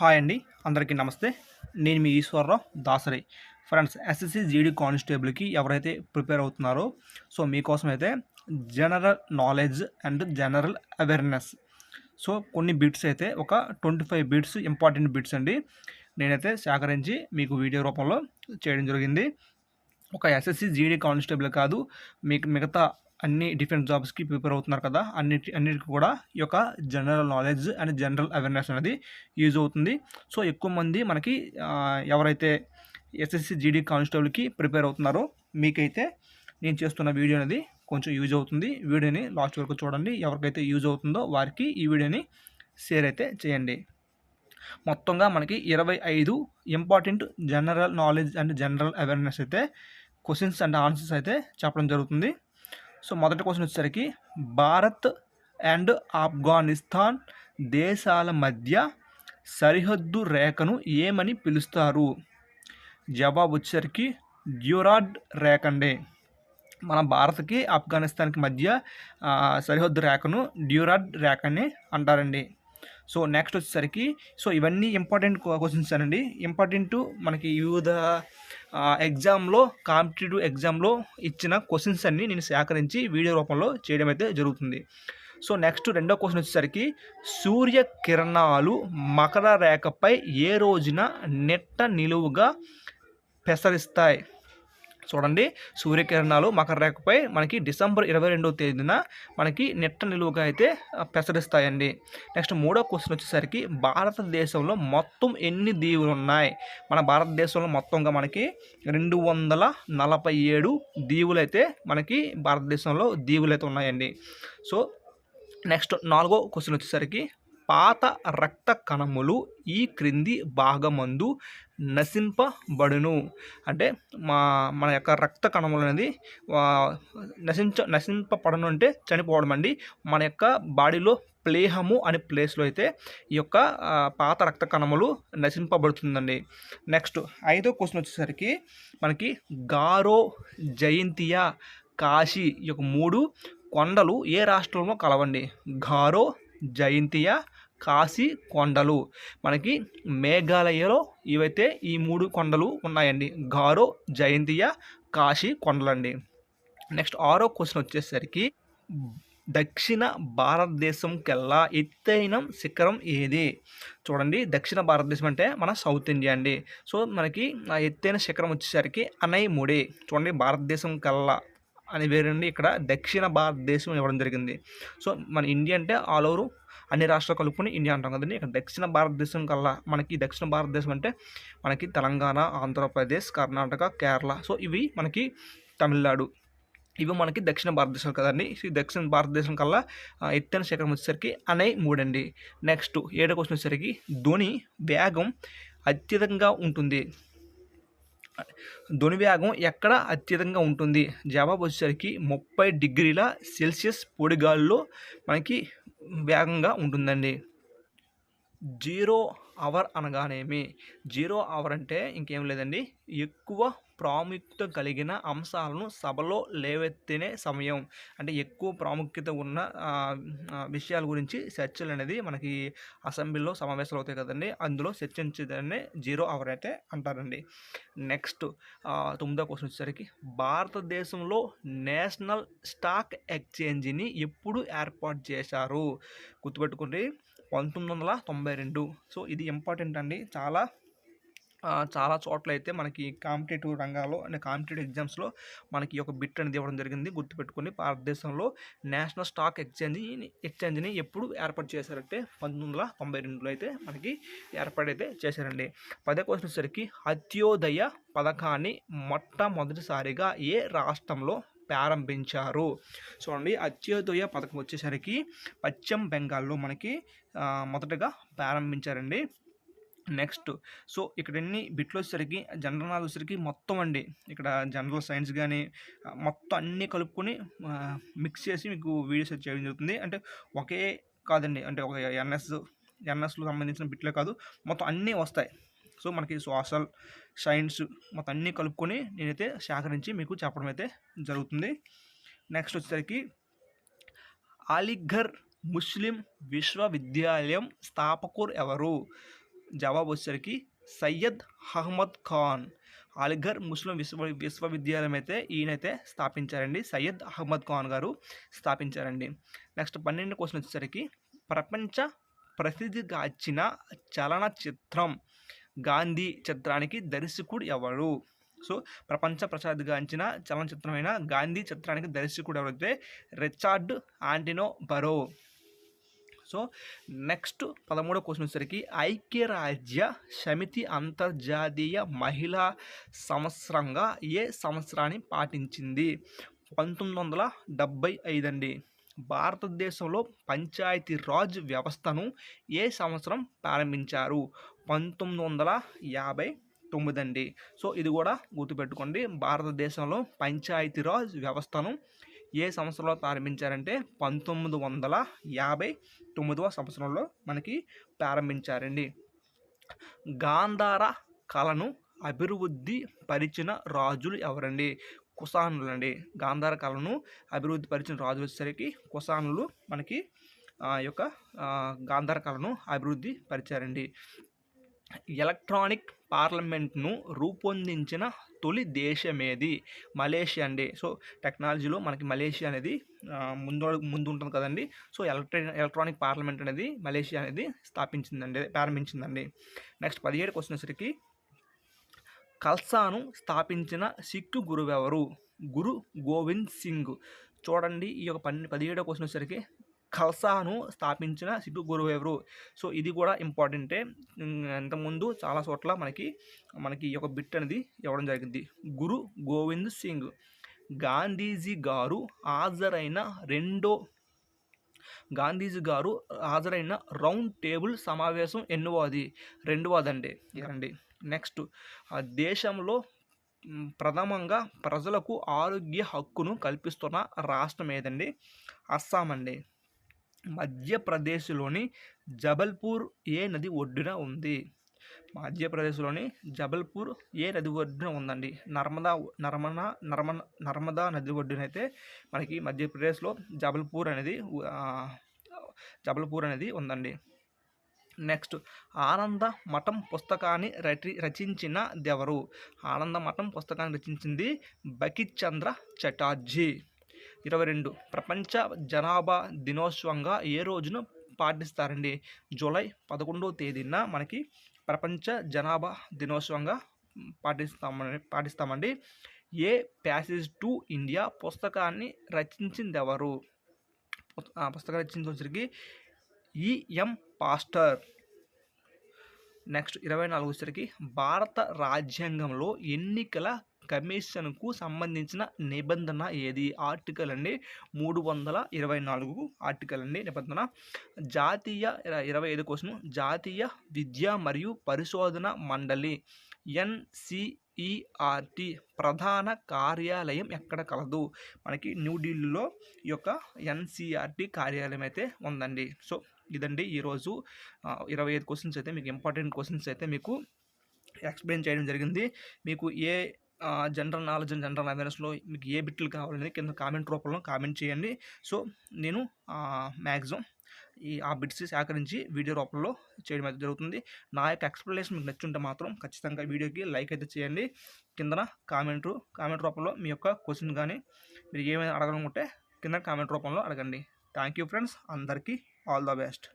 Hi అండి. అందరికీ నమస్తే. నేను మీ Eswararao Dasari. Friends, SSC GD కానిస్టేబుల్‌కి ఎవరైతే ప్రిపేర్ అవుతున్నారో, మీకోసం అయితే general knowledge and general awareness. కొన్ని బిట్స్ అయితే ఒక 25 బిట్స్ ఇంపార్టెంట్ బిట్స్ అండి. నేనైతే సేకరించి మీకు వీడియో రూపంలో చేయడం జరిగింది. ఒక ఎస్ఎస్‌సి జీడీ కానిస్టేబుల్ కాదు, మీకు మిగతా అన్ని డిఫెన్స్ జాబ్స్‌కి ప్రిపేర్ అవుతున్నారు కదా! అన్నిటికి కూడా ఈ యొక్క general knowledge and general awareness అనేది యూజ్ అవుతుంది. ఎక్కువ మంది మనకి ఎవరైతే ఎస్ఎస్‌సి జీడీ కానిస్టేబుల్‌కి ప్రిపేర్ అవుతున్నారో, మీకైతే నేను చేస్తున్న వీడియో అనేది కొంచెం యూజ్ అవుతుంది. వీడియోని లాస్ట్ వరకు చూడండి. ఎవరికైతే యూజ్ అవుతుందో వారికి ఈ వీడియోని షేర్ అయితే చేయండి. మొత్తంగా మనకి 25 important general knowledge and general awareness అయితే క్వశ్చన్స్ అండ్ ఆన్సర్స్ అయితే చెప్పడం జరుగుతుంది. మొదటి క్వశ్చన్ వచ్చేసరికి, భారత్ అండ్ ఆఫ్ఘనిస్తాన్ దేశాల మధ్య సరిహద్దు రేఖను ఏమని పిలుస్తారు? జవాబు వచ్చేసరికి డ్యూరాడ్ రేఖ అండి. మన భారత్కి ఆఫ్ఘనిస్తాన్కి మధ్య సరిహద్దు రేఖను డ్యూరాడ్ రేఖ అని అంటారండి. నెక్స్ట్ వచ్చేసరికి, ఇవన్నీ ఇంపార్టెంట్ క్వశ్చన్స్ అండి. ఇంపార్టెంట్ మనకి వివిధ ఎగ్జామ్లో, కాంపిటేటివ్ ఎగ్జామ్లో ఇచ్చిన క్వశ్చన్స్ అన్నీ నేను సేకరించి వీడియో రూపంలో చేయడం అయితే జరుగుతుంది. నెక్స్ట్ రెండో క్వశ్చన్ వచ్చేసరికి, సూర్యకిరణాలు మకర రేఖపై ఏ రోజున నెట్ట నిలువుగా ప్రసరిస్తాయి? చూడండి, సూర్యకిరణాలు మకర రేఖపై మనకి డిసెంబర్ 22వ తేదీన మనకి నెట్ట నిలువుగా అయితే ప్రసరిస్తాయండి. నెక్స్ట్ మూడో క్వశ్చన్ వచ్చేసరికి, భారతదేశంలో మొత్తం ఎన్ని దీవులు ఉన్నాయి? మన భారతదేశంలో మొత్తంగా మనకి 247 దీవులు అయితే మనకి భారతదేశంలో దీవులు అయితే ఉన్నాయండి. నెక్స్ట్ నాలుగో క్వశ్చన్ వచ్చేసరికి, పాత రక్త కణములు ఈ క్రింది భాగమందు నశింపబడును. అంటే మన యొక్క రక్త కణములు అనేది నశింపబడను అంటే చనిపోవడం అండి. మన యొక్క బాడీలో ప్లేహము అనే ప్లేస్లో అయితే ఈ యొక్క పాత రక్త కణములు నశింపబడుతుందండి. నెక్స్ట్ ఐదో క్వశ్చన్ వచ్చేసరికి, మనకి గారో, జయంతియా, కాశీ ఈ యొక్క 3 కొండలు ఏ రాష్ట్రంలో కలవండి? గారో, జయంతియా, కాశీ కొండలు మనకి మేఘాలయలో ఇవైతే ఈ 3 కొండలు ఉన్నాయండి. గారో, జయంతియా, కాశీ కొండలండి. నెక్స్ట్ ఆరో క్వశ్చన్ వచ్చేసరికి, దక్షిణ భారతదేశం కల్లా ఎత్తైన శిఖరం ఏది? చూడండి, దక్షిణ భారతదేశం అంటే మన సౌత్ ఇండియా అండి. మనకి ఆ ఎత్తైన శిఖరం వచ్చేసరికి అనైముడి. చూడండి, భారతదేశం కల్లా అని వేరండి, ఇక్కడ దక్షిణ భారతదేశం ఇవ్వడం జరిగింది. మన ఇండియా అంటే ఆల్ ఓవర్ అన్ని రాష్ట్రాలు కలుపుకొని ఇండియా అంటాం కదండి. ఇక్కడ దక్షిణ భారతదేశం కల్లా మనకి దక్షిణ భారతదేశం అంటే మనకి తెలంగాణ, ఆంధ్రప్రదేశ్, కర్ణాటక, కేరళ, ఇవి మనకి తమిళనాడు, ఇవి మనకి దక్షిణ భారతదేశం కదండి. దక్షిణ భారతదేశం కల్లా ఎత్తైన శిఖరం వచ్చేసరికి అనైముడి అండి. నెక్స్ట్ ఏడో క్వశ్చన్ వచ్చేసరికి, ధ్వని వేగం అత్యధికంగా ఉంటుంది. ధ్వని వేగం ఎక్కడ అత్యధికంగా ఉంటుంది? జవాబు వచ్చేసరికి 30 డిగ్రీల సెల్సియస్ పొడిగాల్లో మనకి వేగంగా ఉంటుందండి. 0 అవర్ అనగానేమి? 0 అవర్ అంటే ఇంకేం లేదండి, ఎక్కువ ప్రాముఖ్యత కలిగిన అంశాలను సభలో లేవెత్తినే సమయం. అంటే ఎక్కువ ప్రాముఖ్యత ఉన్న విషయాల గురించి చర్చలు అనేది మనకి అసెంబ్లీలో సమావేశాలు అవుతాయి కదండి, అందులో చర్చించేదాన్ని 0 అవర్ అయితే అంటారండి. నెక్స్ట్ 9వ క్వశ్చన్ వచ్చేసరికి, భారతదేశంలో నేషనల్ స్టాక్ ఎక్స్చేంజ్ని ఎప్పుడు ఏర్పాటు చేశారు? గుర్తుపెట్టుకోండి, 1992. ఇది ఇంపార్టెంట్ అండి. చాలా చోట్ల అయితే మనకి కాంపిటేటివ్ రంగాల్లో అంటే కాంపిటేటివ్ ఎగ్జామ్స్లో మనకి ఒక బిట్ అనేది ఇవ్వడం జరిగింది. గుర్తుపెట్టుకొని, భారతదేశంలో నేషనల్ స్టాక్ ఎక్స్చేంజ్ని ఎప్పుడు ఏర్పాటు చేశారంటే 1992లో అయితే మనకి ఏర్పాటైతే చేశారండి. 10వ క్వశ్చన్ వచ్చేసరికి, అత్యోదయ పథకాన్ని మొట్టమొదటిసారిగా ఏ రాష్ట్రంలో ప్రారంభించారు? చూడండి, అత్యోదయ పథకం వచ్చేసరికి పశ్చిమ బెంగాల్లో మనకి మొదటగా ప్రారంభించారండి. నెక్స్ట్ ఇక్కడ ఎన్ని బిట్లు వచ్చేసరికి, జనరల్ నాలెడ్జ్ వచ్చేసరికి మొత్తం అండి, ఇక్కడ జనరల్ సైన్స్ కానీ మొత్తం అన్నీ కలుపుకొని మిక్స్ చేసి మీకు వీడియోస్ చేయడం జరుగుతుంది. అంటే ఒకే కాదండి, అంటే ఒక ఎన్ఎస్లో సంబంధించిన బిట్లే కాదు, మొత్తం అన్నీ వస్తాయి. మనకి సోషల్ సైన్స్ మొత్తం అన్నీ కలుపుకొని నేనైతే సేకరించి మీకు చెప్పడం అయితే జరుగుతుంది. నెక్స్ట్ వచ్చేసరికి, అలీఘర్ ముస్లిం విశ్వవిద్యాలయం స్థాపకులు ఎవరు? జవాబు వచ్చేసరికి సయ్యద్ అహ్మద్ ఖాన్. అలీఘర్ ముస్లిం విశ్వవిద్యాలయం అయితే ఈయనైతే స్థాపించారండి. సయ్యద్ అహ్మద్ ఖాన్ గారు స్థాపించారండి. నెక్స్ట్ 12 క్వశ్చన్ వచ్చేసరికి ప్రపంచ ప్రసిద్ధిగాంచిన చలనచిత్రం గాంధీ చిత్రానికి దర్శకుడు ఎవరు? సో ప్రపంచ ప్రసిద్ధిగాంచిన చలనచిత్రమైన గాంధీ చిత్రానికి దర్శకుడు ఎవరైతే రిచార్డ్ ఆంటోనో బరో. సో నెక్స్ట్ 13వ క్వశ్చన్ వచ్చేసరికి ఐక్యరాజ్య సమితి అంతర్జాతీయ మహిళా సంవత్సరంగా ఏ సంవత్సరాన్ని పాటించింది? 1975 అండి. భారతదేశంలో పంచాయతీరాజ్ వ్యవస్థను ఏ సంవత్సరం ప్రారంభించారు? 1959 అండి. సో ఇది కూడా గుర్తుపెట్టుకోండి. భారతదేశంలో పంచాయతీరాజ్ వ్యవస్థను ఏ సంవత్సరంలో ప్రారంభించారంటే 1959వ సంవత్సరంలో మనకి ప్రారంభించారండి. గాంధార కళను అభివృద్ధి పరిచిన రాజులు ఎవరండి? కుషానులండి. గాంధార కళను అభివృద్ధి పరిచిన రాజులు వచ్చేసరికి కుషానులు మనకి యొక్క గాంధార కళను అభివృద్ధి పరిచారండి. ఎలక్ట్రానిక్ పార్లమెంట్ను రూపొందించిన తొలి దేశమేది? మలేషియా అండి. సో టెక్నాలజీలో మనకి మలేషియా అనేది ముందు ఉంటుంది కదండి. సో ఎలక్ట్రానిక్ పార్లమెంట్ అనేది మలేషియా అనేది ప్రారంభించిందండి. నెక్స్ట్ 17 క్వశ్చన్ వచ్చేసరికి ఖల్సాను స్థాపించిన సిక్కు గురువు ఎవరు? గురు గోవింద్ సింగ్. చూడండి ఈ యొక్క 17వ క్వశ్చన్ వచ్చేసరికి ఖల్సాను స్థాపించిన సిక్కు గురువు ఎవరు? సో ఇది కూడా ఇంపార్టెంటే. ఇంతకుముందు చాలా చోట్ల మనకి ఈ యొక్క బిట్ అనేది ఇవ్వడం జరిగింది. గురు గోవింద్ సింగ్. గాంధీజీ గారు హాజరైన రౌండ్ టేబుల్ సమావేశం ఎన్నోది? 2వదండి. నెక్స్ట్ దేశంలో ప్రథమంగా ప్రజలకు ఆరోగ్య హక్కును కల్పిస్తున్న రాష్ట్రం ఏదండి? అస్సాం అండి. మధ్యప్రదేశ్లోని జబల్పూర్ ఏ నది ఒడ్డున ఉంది? మధ్యప్రదేశ్లోని జబల్పూర్ ఏ నది ఒడ్డున ఉందండి? నర్మదా నది ఒడ్డునైతే మనకి మధ్యప్రదేశ్లో జబల్పూర్ అనేది ఉందండి. నెక్స్ట్ ఆనంద మఠం పుస్తకాన్ని రచించిన దెవరు? ఆనంద మఠం పుస్తకాన్ని రచించింది బకిత్ చంద్ర చటర్జీ. 22 ప్రపంచ జనాభా దినోత్సవంగా ఏ రోజున పాటిస్తారండి? జూలై 11వ తేదీన మనకి ప్రపంచ జనాభా దినోత్సవంగా పాటిస్తామండి. ఏ ప్యాసేజ్ టు ఇండియా పుస్తకాన్ని రచించింది ఎవరు? పుస్తకం రచించిన వచ్చరికి ఈఎం పాస్టర్. నెక్స్ట్ 24 వచ్చరికి భారత రాజ్యాంగంలో ఎన్నికల కమిషన్కు సంబంధించిన నిబంధన ఏది? ఆర్టికల్ అండి 324 ఆర్టికల్ అండి నిబంధన. 25 క్వశ్చన్ జాతీయ విద్యా మరియు పరిశోధన మండలి ఎన్సిఈఆర్టీ ప్రధాన కార్యాలయం ఎక్కడ కలదు? మనకి న్యూఢిల్లీలో ఈ యొక్క ఎన్సిఈఆర్టీ కార్యాలయం అయితే ఉందండి. సో ఇదండి ఈరోజు 25 క్వశ్చన్స్ అయితే మీకు ఇంపార్టెంట్ క్వశ్చన్స్ అయితే మీకు ఎక్స్ప్లెయిన్ చేయడం జరిగింది. మీకు ఏ జనరల్ నాలెడ్జ్ అండ్ జనరల్ అవేర్నెస్లో మీకు ఏ బిట్లు కావాలనేది కింద కామెంట్ రూపంలో కామెంట్ చేయండి. సో నేను మ్యాక్సిమం ఆ బిట్స్ సేకరించి వీడియో రూపంలో చేయడం అయితే జరుగుతుంది. నా యొక్క ఎక్స్ప్లెనేషన్ మీకు నచ్చుంటే మాత్రం ఖచ్చితంగా వీడియోకి లైక్ అయితే చేయండి. కిందన కామెంట్ రూపంలో మీ యొక్క క్వశ్చన్ కానీ మీరు ఏమైనా అడగాలనుకుంటే కింద కామెంట్ రూపంలో అడగండి. Thank you friends. అందరికీ ఆల్ ద బెస్ట్.